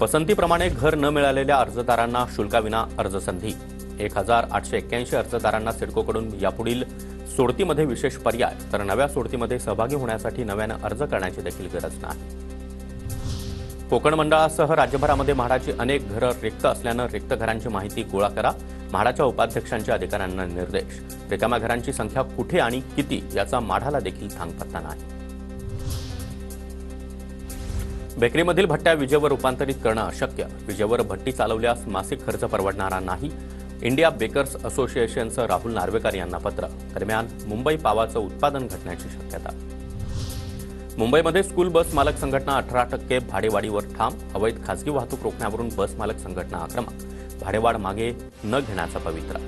पसंतीप्रमाणे घर न मिळालेल्या अर्जदारांना शुल्काविना अर्जसंधी 1881 अर्जदारांना सिडकोकडून यापुढील सोडतीमध्ये विशेष पर्याय, तर नव्या सोडतीमध्ये सहभागी होण्यासाठी नव्याने अर्ज करण्याची देखील गरज नाही। कोकण मंडळासह राज्यभरामध्ये म्हाडाची अनेक घरं रिक्त असल्यानं रिक्त घरांची माहिती गोळा करा, म्हाडाच्या उपाध्यक्षांच्या अधिकाऱ्यांना निर्देश। रिकाम्या घरांची संख्या कुठे आणि किती याचा म्हाडाला देखील थांगपत्ता नाही। बेकरीमधील भट्ट्या विजेवर रूपांतरित करणं अशक्य, विजेवर भट्टी चालवल्यास मासिक खर्च परवडणारा नाही। इंडिया बेकर्स असोसिएशनचं राहुल नार्वेकर यांना पत्र। दरम्यान मुंबई पावाचं उत्पादन घटण्याची शक्यता। मुंबईमध्ये स्कूल बस मालक संघटना 18% भाडेवाढीवर ठाम, अवैध खासगी वाहतूक रोखण्यावरून बस मालक संघटना आक्रमक, भाडेवाढ मागे न घेण्याचा पवित्रा।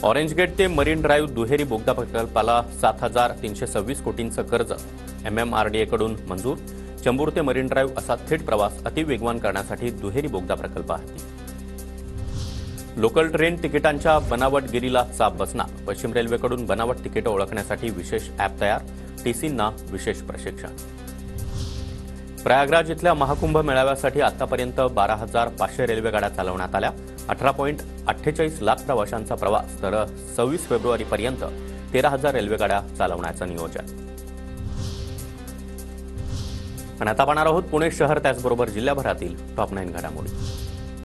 ऑरेंज गेट ते मरीन ड्राईव्ह दुहेरी बोगदा प्रकल्पाला 7,326 कोटींचं कर्ज MMRDA कडून मंजूर। चंबूर ते मरीन ड्राईव्ह असा थेट प्रवास अतिवेगवान करण्यासाठी दुहेरी बोगदा प्रकल्प हाती। लोकल ट्रेन तिकिटांच्या बनावटगिरीला चाप बसणार, पश्चिम रेल्वेकडून बनावट तिकीटं ओळखण्यासाठी विशेष ॲप तयार, टीसींना विशेष प्रशिक्षण। प्रयागराज इथल्या महाकुंभ मेळाव्यासाठी आतापर्यंत 12,500 रेल्वेगाड्या चालवण्यात आल्या, 18.48 लाख प्रवाशांचा प्रवास, तर 26 फेब्रुवारीपर्यंत 13,000 रेल्वेगाड्या चालवण्याचं नियोजन। आणि आता पाहणार आहोत पुणे शहर त्याचबरोबर जिल्ह्याभरातील टॉप 9 घडामोडी।